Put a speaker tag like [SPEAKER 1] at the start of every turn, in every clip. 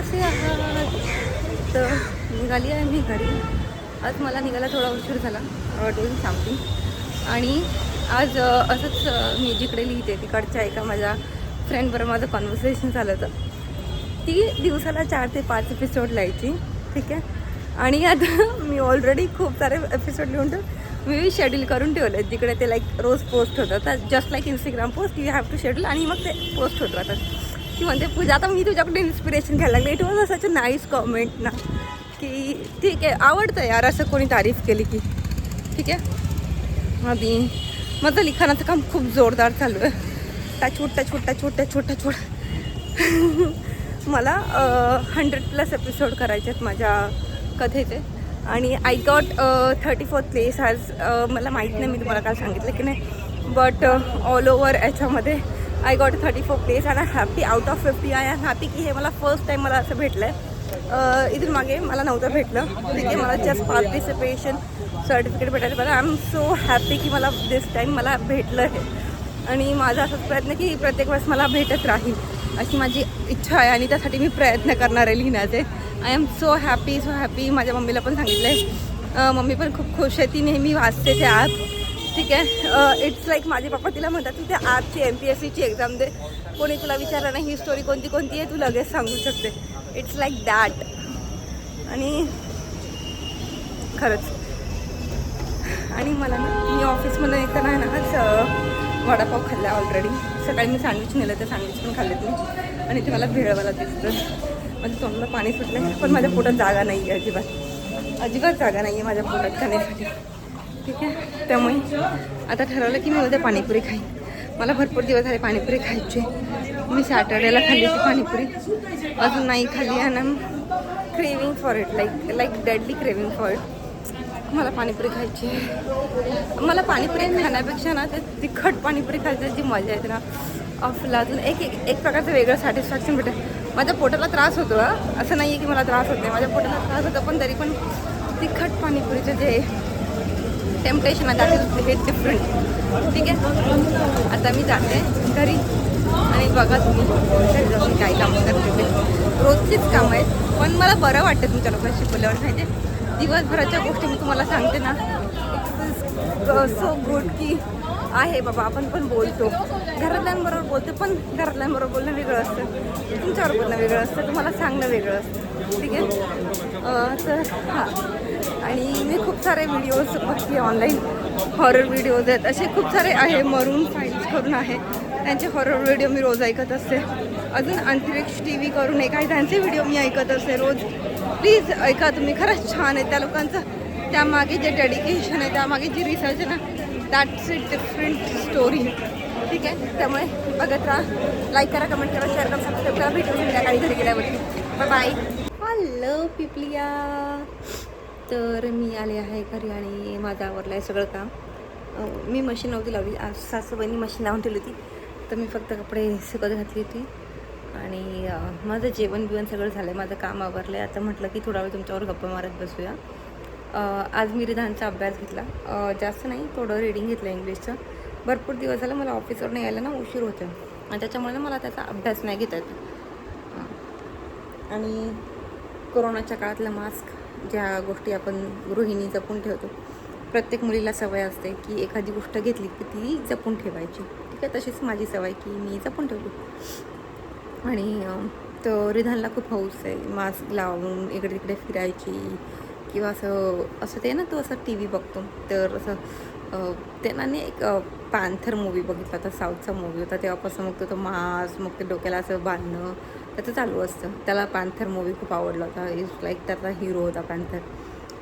[SPEAKER 1] कसे आहात? तर निघाली आहे मी घरी. आज मला निघायला थोडा उशीर झाला, डोईंग समथिंग. आणि आज असंच मी जिकडे लिहिते तिकडच्या एका माझ्या फ्रेंडबरोबर माझं कॉन्व्हर्सेशन झालं होतं. ती दिवसाला 4 ते 5 एपिसोड लिहायची, ठीक आहे. आणि आता मी ऑलरेडी खूप सारे एपिसोड लिहून मी शेड्यूल करून ठेवले, जिकडे ते लाईक रोज पोस्ट होतं. तर just like Instagram post you have to schedule, आणि मग ते पोस्ट होत राहतात. की म्हणते पूजा, आता मी तुझ्याकडे इन्स्पिरेशन घ्यायला लागले. It was such a nice comment ना, की ठीक आहे, आवडतं यार असं कोणी तारीफ केली की. ठीक आहे. आधी माझं लिखाणाचं काम खूप जोरदार चालू आहे. छोटा मला 100+ एपिसोड करायचे आहेत माझ्या कथेचे. आणि आय गॉट 34th प्लेस आज. मला माहीत नाही मी तुम्हाला काल सांगितलं की नाही, बट ऑल ओव्हर याच्यामध्ये आय गॉट 34 प्लेस. आणि happy out of 50 I am happy की हे मला फर्स्ट टाईम मला असं भेटलं आहे. इथून मागे मला नव्हतं भेटलं, ठीक आहे. मला जस्ट पार्टिसिपेशन सर्टिफिकेट भेटायचं, पण आय एम सो हॅपी की मला दिस टाईम मला भेटलं आहे. आणि माझा असाच प्रयत्न की प्रत्येक वेळेस मला भेटत राहील अशी माझी इच्छा आहे, आणि त्यासाठी मी प्रयत्न करणार आहे लिहिण्याचे. I am so happy. माझ्या मम्मीला पण सांगितलं आहे, मम्मी पण खूप खुश आहे. ती नेहमी वाचते ते ॲप, ठीक आहे. इट्स लाईक माझे पप्पा तिला म्हणतात तू त्या ॲपची MPSCची एक्झाम दे, कोणी तुला विचारलं नाही ही स्टोरी कोणती आहे, तू लगेच सांगू शकते. It's like that. आणि खरंच. आणि मला ना, मी ऑफिसमध्ये येताना आहे ना आज वडापाव खाल्ला ऑलरेडी. सकाळी मी सँडविच नेलं, तर सँडविच पण खाल्ले तुम्ही. आणि ते मला भेळवाला दिसतं. माझ्या तोंडाला पाणी सुटलं, पण माझ्या पोटात जागा नाही आहे, अजिबात जागा नाही आहे माझ्या पोटात खाण्यासाठी, ठीक आहे. त्यामुळे आता ठरवलं की मी उद्या पाणीपुरी खाईन. मला भरपूर दिवस झाले पाणीपुरी खायची. मी सॅटर्डेला खाल्ली ती पाणीपुरी, अजून नाही खाल्ली. आणि craving for it, like deadly craving for it. मला पाणीपुरी खायची आहे. मला पाणीपुरी खाण्यापेक्षा ना ते तिखट पाणीपुरी खायची जी मजा येते ना, अफलातून एक प्रकारचं वेगळं सॅटिस्फॅक्शन भेटेल. माझ्या पोटाला त्रास होतो, असं नाही आहे की मला त्रास होत नाही, माझ्या पोटाला त्रास होतो, पण तरी पण तिखट पाणीपुरीचं जे टेम्पटेशन आहे दॅट इज डिफरंट, ठीक आहे. आता मी जाते घरी. आणि बघा तुम्ही घरी जाऊन काय कामं करते ते रोजचीच कामं आहेत, पण मला बरं वाटतं तुमच्या लोकांना शिकवल्यावर. माहिती दिवसभराच्या गोष्टी मी तुम्हाला सांगते ना, इट्स सो गुड की आहे बाबा आपण पण बोलतो, घरातल्यांबरोबर बोलतो, पण घरातल्यांबरोबर बोलणं वेगळं असतं, तुमच्यावर बोलणं वेगळं असतं, तुम्हाला सांगणं वेगळं असतं, ठीक आहे. तर हां. आणि मी खूप सारे व्हिडिओज बघते ऑनलाईन, हॉरर व्हिडिओज आहेत असे खूप सारे आहे. मरून फाईल्स करून आहे, त्यांचे हॉरर व्हिडिओ मी रोज ऐकत असते. अजून अंतरिक्ष TV करून एक आहे, त्यांचे व्हिडिओ मी ऐकत असते रोज. प्लीज ऐका तुम्ही, खरंच छान आहे त्या लोकांचं. त्यामागे जे डेडिकेशन आहे, त्यामागे जी रिसर्च आहे ना, दॅट्स इट डिफरंट स्टोरी, ठीक आहे. त्यामुळे बघत राहा, लाईक करा, कमेंट करा, शेअर करा, सबस्क्राईब करा. भेटू संध्याकाळी घरी गेल्यावरती. बाय. हॅलो पिपलिया. तर मी आले आहे घरी आणि माझं आवरलं आहे सगळं काम. मी मशीन नव्हती लावली आज, सासूबाईंनी मशीन लावून ठेवली होती, तर मी फक्त कपडे सुकत घातली होती. आणि माझं जेवण बिवण सगळं झालं आहे, माझं काम आवरलं आहे. आता म्हटलं की थोडा वेळ तुमच्यावर गप्पा मारत बसूया. आज मी रिधानचा अभ्यास घेतला, जास्त नाही, थोडं रीडिंग घेतलं इंग्लिशचं. भरपूर दिवस झालं मला ऑफिसवरून यायला ना उशीर होतं, आणि त्याच्यामुळे मला त्याचा अभ्यास नाही घेता येत. आणि कोरोनाच्या काळातलं मास्क, ज्या गोष्टी आपण गृहिणी जपून ठेवतो, प्रत्येक मुलीला सवय असते की एखादी गोष्ट घेतली की ती जपून ठेवायची, ठीक आहे. तशीच माझी सवय की मी जपून ठेवली. आणि तो रिधानला खूप हौस आहे मास्क लावून इकडे तिकडे फिरायची, किंवा असं ते ना, तो असं TV बघतो. तर असं त्यांना एक पॅन्थर मूवी बघितला होता, साऊथचा मूवी होता. तेव्हापासून मग तो मास्क, मग ते डोक्याला असं बांधणं त्याचं चालू असतं. त्याला पॅन्थर मूवी खूप आवडला होता. इज लाईक त्याचा हिरो होता पॅन्थर,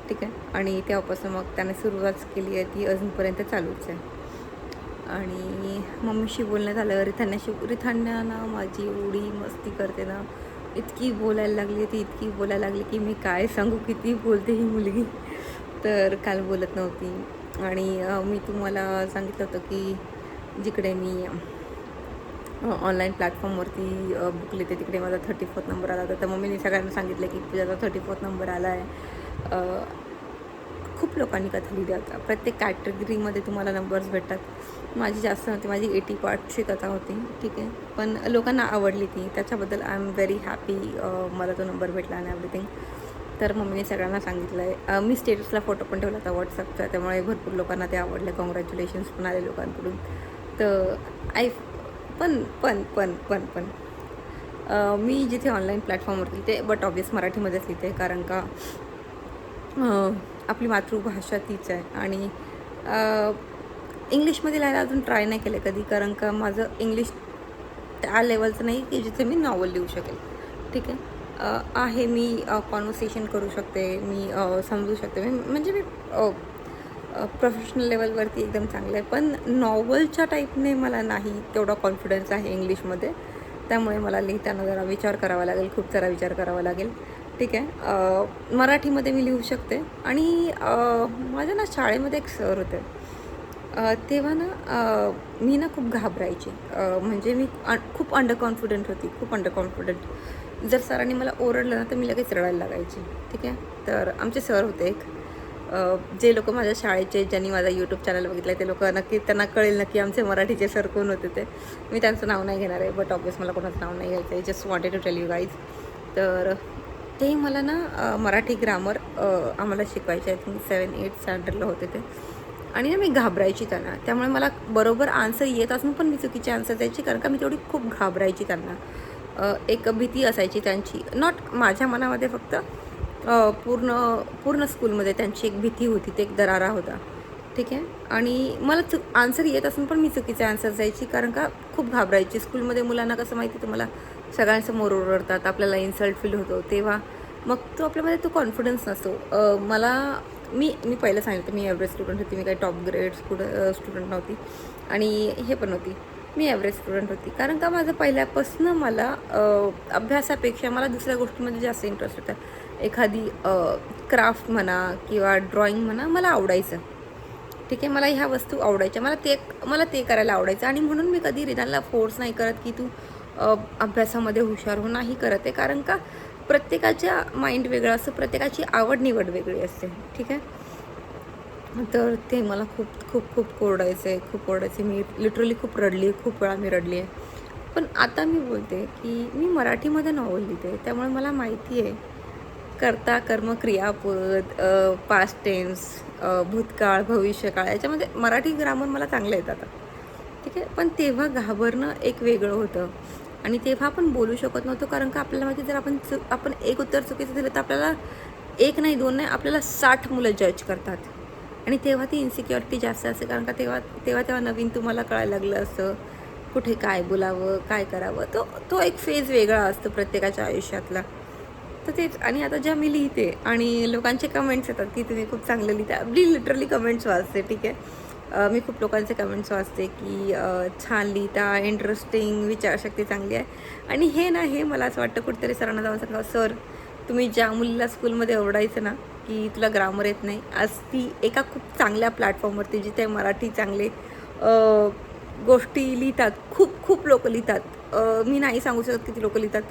[SPEAKER 1] ठीक आहे. आणि तेव्हापासून मग त्याने सुरुवात केली आहे, ती अजूनपर्यंत चालूच आहे. आणि मम्मीशी बोलणं झालं, रिथान्या ना माझी एवढी मस्ती करते ना, इतकी बोलायला लागली की मी काय सांगू, किती बोलते ही मुलगी. तर काल बोलत नव्हती. आणि मी तुम्हाला सांगितलं होतं की जिकडे मी ऑनलाईन प्लॅटफॉर्मवरती बुक लिहिते तिकडे माझा 34th नंबर आला होता. तर मम्मीने सगळ्यांना सांगितलं की तुझ्याचा 34th नंबर आला आहे. खूप लोकांनी कथा लिहिल्या होत्या. प्रत्येक कॅटेगरीमध्ये तुम्हाला नंबर्स भेटतात. माझी जास्त नव्हती, माझी 80 पार्टची कथा होती, ठीक आहे. पण लोकांना आवडली ती, त्याच्याबद्दल आय एम व्हेरी हॅपी. मला तो नंबर भेटला आणि एव्हरीथिंग. तर मम्मीने सगळ्यांना सांगितलं आहे. मी स्टेटसला फोटो पण ठेवला होता व्हॉट्सअपचा, त्यामुळे भरपूर लोकांना ते आवडले. कॉंग्रॅच्युलेशन्स पण आले लोकांकडून. तर पण मी जिथे ऑनलाईन प्लॅटफॉर्मवरती लिहिते, बट ऑब्वियस मराठीमध्येच लिहिते, कारण का आपली मातृभाषा तीच आहे. आणि इंग्लिशमध्ये लिहायला अजून ट्राय नाही केलं कधी, कारण का माझं इंग्लिश त्या लेवलचं नाही की जिथे मी नॉवल लिहू शकेल, ठीक आहे. मी कॉन्व्हर्सेशन करू शकते, मी समजू शकते, म्हणजे मी प्रोफेशनल लेवलवरती एकदम चांगलं आहे. पण नॉवलच्या टाईपने मला नाही तेवढा कॉन्फिडन्स आहे इंग्लिशमध्ये, त्यामुळे मला लिहिताना जरा विचार करावा लागेल, खूप सारा विचार करावा लागेल, ठीक आहे. मराठीमध्ये मी लिहू शकते. आणि माझ्या ना शाळेमध्ये एक सर होते, तेव्हा ना मी ना खूप घाबरायची. म्हणजे मी खूप अंडर कॉन्फिडंट होती, खूप अंडर कॉन्फिडंट. जर सरांनी मला ओरडलं ना तर मी लगेच रडायला लागायची, ठीक आहे. तर आमचे सर होते एक, जे लोक माझ्या शाळेचे, ज्यांनी माझा यूट्यूब चॅनल बघितला आहे ते लोक नक्की, त्यांना कळेल नक्की आमचे मराठीचे सर कोण होते ते. मी त्यांचं नाव नाही घेणार आहे, बट ऑब्वियस मला कोणाचं नाव नाही घ्यायचं आहे. Just wanted to tell you guys. तर ते मला ना मराठी ग्रामर आम्हाला शिकवायचे. आय थिंक 7-8 स्टँडर्डला होते ते. आणि ना मी घाबरायची त्यांना, त्यामुळे मला बरोबर आन्सर येत असून पण मी चुकीचे आन्सर द्यायची, कारण का मी तेवढी खूप घाबरायची त्यांना. एक भीती असायची त्यांची, नॉट माझ्या मनामध्ये फक्त, पूर्ण स्कूलमध्ये त्यांची एक भीती होती, ते एक दरारा होता, ठीक आहे. आणि मला आन्सर येत असून पण मी चुकीचे आन्सर द्यायची, कारण का खूप घाबरायची. स्कूलमध्ये मुलांना कसं माहिती, तुम्हाला सगळ्यांसमोर ओरडतात, आपल्याला इन्सल्ट फील होतो, तेव्हा मग तो आपल्यामध्ये तो कॉन्फिडन्स नसतो. मी पहिलं सांगितलं, मी ॲव्हरेज स्टुडंट होती, मी काही टॉप ग्रेड स्टुडंट नव्हती. आणि हे पण होती, मी ॲव्हरेज स्टुडंट होती, कारण का माझं पहिल्यापासून मला अभ्यासापेक्षा मला दुसऱ्या गोष्टींमध्ये जास्त इंटरेस्ट होता. एखादी क्राफ्ट म्हणा किंवा ड्रॉइंग म्हणा, मला आवडायचं, ठीक आहे. मला ह्या वस्तू आवडायच्या, मला ते करायला आवडायचं. आणि म्हणून मी कधी रिदानला फोर्स नाही करत की तू अभ्यासामध्ये हुशार हो, नाही करत आहे, कारण का प्रत्येकाच्या माइंड वेगळं असतं, प्रत्येकाची आवड निवड वेगळी असते, ठीक आहे. तर ते मला खूप ओरडायचे. मी लिटरली खूप रडली आहे, खूप वेळा मी रडली आहे. पण आता मी बोलते की मी मराठीमध्ये नॉवल लिहिते, त्यामुळे मला माहिती आहे कर्ता, कर्म, क्रियापद, पास्ट टेन्स, भूतकाळ, भविष्यकाळ, याच्यामध्ये मराठी ग्रामर मला चांगलं येतं आता, ठीक आहे. पण तेव्हा घाबरणं एक वेगळं होतं. आणि तेव्हा आपण बोलू शकत नव्हतो, कारण का आपल्याला माहिती, जर आपण एक उत्तर चुकीचं दिलं तर आपल्याला 1 नाही 2 नाही, आपल्याला 60 मुलं जज करतात. आणि तेव्हा ती इन्सिक्युरिटी जास्त असते, कारण का तेव्हा नवीन तुम्हाला कळायला लागलं असतं कुठे काय बोलावं, काय करावं. तो एक फेज वेगळा असतो प्रत्येकाच्या आयुष्यातला. तर तेच. आणि आता जेव्हा मी लिहिते आणि लोकांचे कमेंट्स येतात की तुम्ही खूप चांगलं लिहिता, मी लिटरली कमेंट्स वाचते, ठीक आहे. मी खूप लोकांचे कमेंट्स वाचते की छान लिहिता, इंटरेस्टिंग, विचारशक्ती चांगली आहे. आणि हे मला असं वाटतं कुठेतरी सरांना जाऊन सांगा, सर तुम्ही ज्या मुलीला स्कूलमध्ये ओरडायचं ना की तुला ग्रामर येत नाही, आज ती एका खूप चांगल्या प्लॅटफॉर्मवरती, जिथे मराठी चांगले गोष्टी लिहितात, खूप लोक लिहितात, मी नाही सांगू शकत किती लोक लिहितात,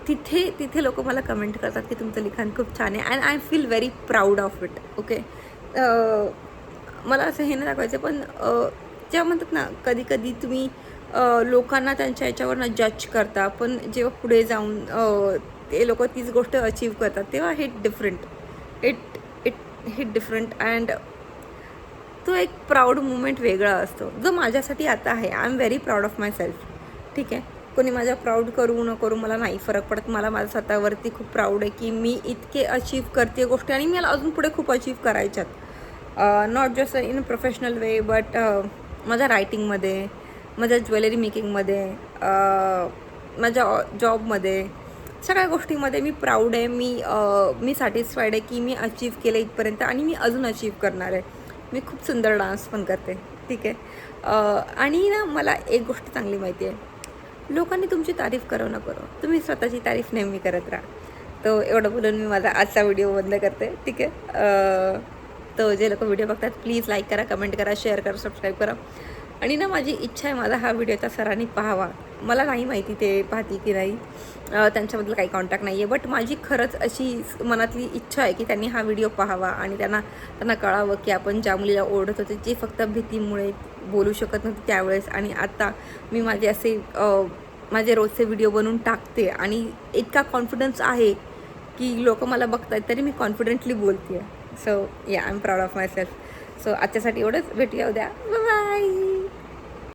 [SPEAKER 1] तिथे लोक मला कमेंट करतात की तुमचं लिखाण खूप छान आहे. And I feel very proud of it, okay. मला असं हे नाही दाखवायचं, पण जेव्हा म्हणतात ना, कधी तुम्ही लोकांना त्यांच्या याच्यावरनं जज करता, पण जेव्हा पुढे जाऊन ते लोक तीच गोष्ट अचीव करतात, तेव्हा हिट डिफरंट. अँड तो एक प्राऊड मुमेंट वेगळा असतो, जो माझ्यासाठी आता आहे. I am very proud of my self, ठीक आहे. कोणी माझ्या प्राऊड करू न करू मला नाही फरक पडत. मला माझ्या स्वतःवरती खूप प्राऊड आहे की मी इतके अचीव करते गोष्टी, आणि मला अजून पुढे खूप अचीव करायच्यात. Not just in a professional way, but माझ्या रायटिंगमध्ये, माझ्या ज्वेलरी मेकिंगमध्ये, माझ्या जॉबमध्ये, सगळ्या गोष्टीमध्ये मी प्राऊड आहे. मी सॅटिस्फाईड आहे की मी अचीव केलं इथपर्यंत, आणि मी अजून अचीव करणार आहे. मी खूप सुंदर डान्स पण करते, ठीक आहे. आणि ना मला एक गोष्ट चांगली माहिती आहे, लोकांनी तुमची तारीफ करो न करो, तुम्ही स्वतःची तारीफ नेहमी करत राहा. तो एवढं बोलून मी माझा आजचा व्हिडिओ बंद करते, ठीक आहे. तर जे लोक व्हिडिओ बघतात, प्लीज लाईक करा, कमेंट करा, शेअर करा, सबस्क्राईब करा. आणि ना माझी इच्छा आहे, माझा हा व्हिडिओ त्या सरांनी पाहावा, मला नाही माहिती ते पाहतील की नाही, त्यांच्याबद्दल काही कॉन्टॅक्ट नाही आहे. बट माझी खरंच अशी मनातली इच्छा आहे की त्यांनी हा व्हिडिओ पाहावा आणि त्यांना कळावं की आपण ज्या मुलीला ओढत होते जे फक्त भीतीमुळे बोलू शकत नव्हते त्यावेळेस, आणि आता मी माझे रोजचे व्हिडिओ बनवून टाकते आणि इतका कॉन्फिडन्स आहे की लोक मला बघत आहेत तरी मी कॉन्फिडेंटली बोलते आहे. So yeah I am proud of myself. So आजच्यासाठी एवढंच. भेटूया उद्या. बाय.